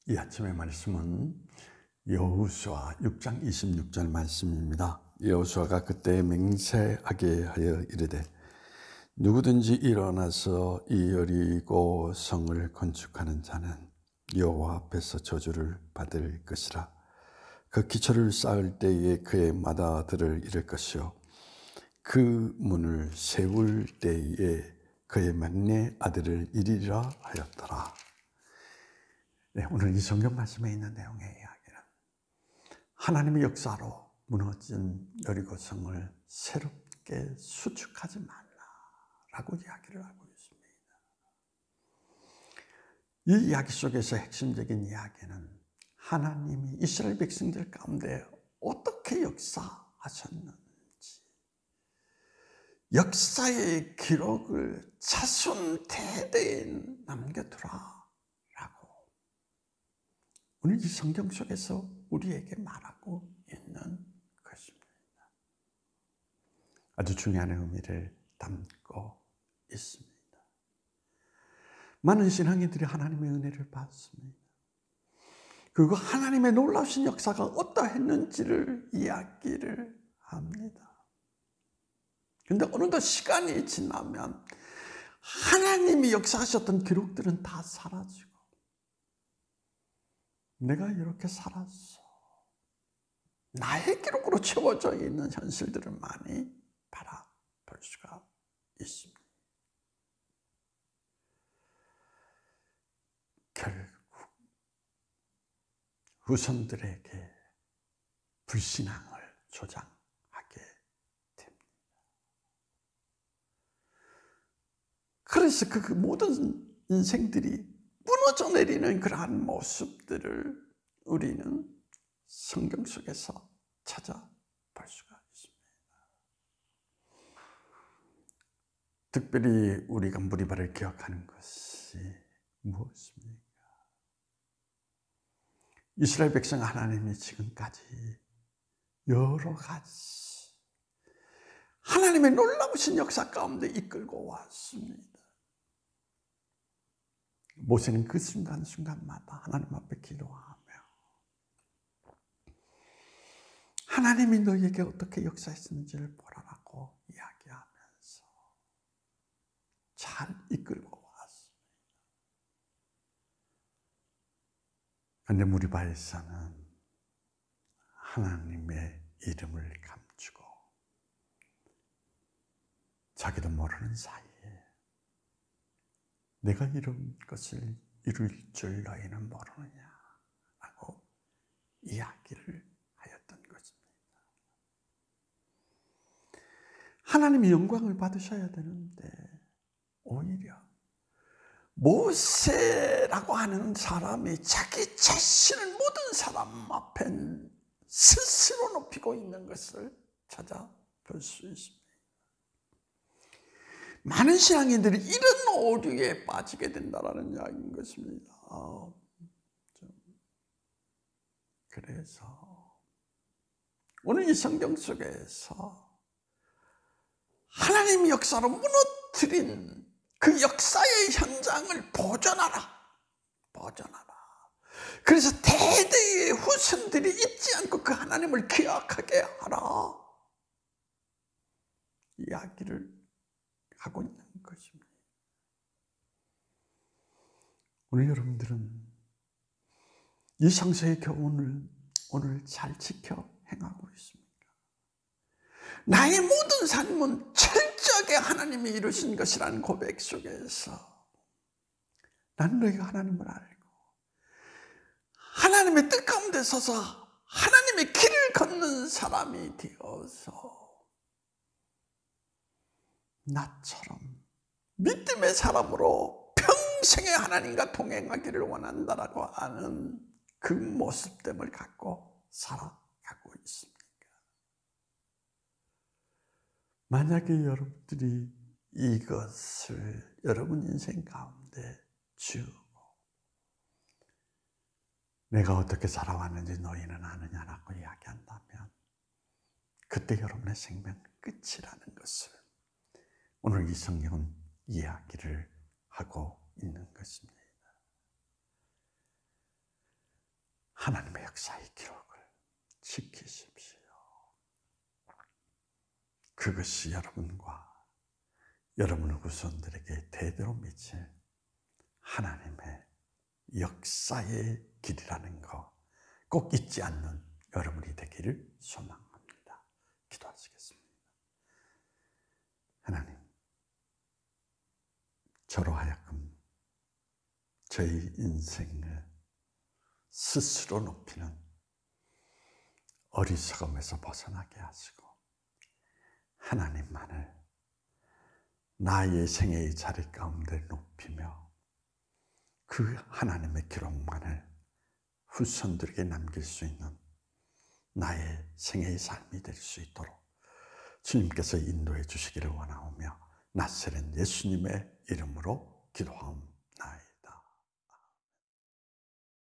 이 아침의 말씀은 여호수아 6장 26절 말씀입니다. 여호수아가 그때 맹세하게 하여 이르되 누구든지 일어나서 이 여리고 성을 건축하는 자는 여호와 앞에서 저주를 받을 것이라. 그 기초를 쌓을 때에 그의 마다들을 잃을 것이요 그 문을 세울 때에 그의 막내 아들을 잃으리라 하였더라. 네, 오늘 이 성경 말씀에 있는 내용의 이야기는 하나님의 역사로 무너진 여리고성을 새롭게 수축하지 말라라고 이야기를 하고 있습니다. 이 이야기 속에서 핵심적인 이야기는 하나님이 이스라엘 백성들 가운데 어떻게 역사하셨는지, 역사의 기록을 자손 대대에 남겨두라 오늘 이 성경 속에서 우리에게 말하고 있는 것입니다. 아주 중요한 의미를 담고 있습니다. 많은 신앙인들이 하나님의 은혜를 받습니다. 그리고 하나님의 놀라우신 역사가 어떠했는지를 이야기를 합니다. 그런데 어느덧 시간이 지나면 하나님이 역사하셨던 기록들은 다 사라지고 내가 이렇게 살았어. 나의 기록으로 채워져 있는 현실들을 많이 바라볼 수가 있습니다. 결국 후손들에게 불신앙을 조장하게 됩니다. 그래서 그 모든 인생들이 무너져 내리는 그러한 모습들을 우리는 성경 속에서 찾아볼 수가 있습니다. 특별히 우리가 무리바를 기억하는 것이 무엇입니까? 이스라엘 백성 하나님이 지금까지 여러 가지 하나님의 놀라우신 역사 가운데 이끌고 왔습니다. 모세는 그 순간순간마다 하나님 앞에 기도하며 하나님이 너희에게 어떻게 역사했는지를 보라라고 이야기하면서 잘 이끌고 왔습니다. 그런데 무리바에서는 하나님의 이름을 감추고 자기도 모르는 사이에 내가 이런 것을 이룰 줄 너희는 모르느냐라고 이야기를 하였던 것입니다. 하나님이 영광을 받으셔야 되는데 오히려 모세라고 하는 사람이 자기 자신을 모든 사람 앞에 스스로 높이고 있는 것을 찾아볼 수 있습니다. 많은 신앙인들이 이런 오류에 빠지게 된다는 이야기인 것입니다. 그래서 오늘 이 성경 속에서 하나님의 역사로 무너뜨린 그 역사의 현장을 보존하라. 그래서 대대의 후손들이 잊지 않고 그 하나님을 기억하게 하라. 이야기를 하고 있는 것입니다. 오늘 여러분들은 이 성서의 교훈을 오늘 잘 지켜 행하고 있습니까? 나의 모든 삶은 철저하게 하나님이 이루신 것이라는 고백 속에서 나는 너희가 하나님을 알고 하나님의 뜻 가운데 서서 하나님의 길을 걷는 사람이 되어서 나처럼 믿음의 사람으로 평생에 하나님과 동행하기를 원한다라고 하는 그 모습됨을 갖고 살아가고 있습니까? 만약에 여러분들이 이것을 여러분 인생 가운데 주고 내가 어떻게 살아왔는지 너희는 아느냐라고 이야기한다면 그때 여러분의 생명 끝이라는 것을 오늘 이 성경은 이야기를 하고 있는 것입니다. 하나님의 역사의 기록을 지키십시오. 그것이 여러분과 여러분의 후손들에게 대대로 미칠 하나님의 역사의 길이라는 거 꼭 잊지 않는 여러분이 되기를 소망합니다. 기도하시겠습니다. 하나님, 저로 하여금 저희 인생을 스스로 높이는 어리석음에서 벗어나게 하시고 하나님만을 나의 생애의 자리 가운데 높이며 그 하나님의 기록만을 후손들에게 남길 수 있는 나의 생애의 삶이 될 수 있도록 주님께서 인도해 주시기를 원하오며 나사렛 예수님의 이름으로 기도하옵나이다.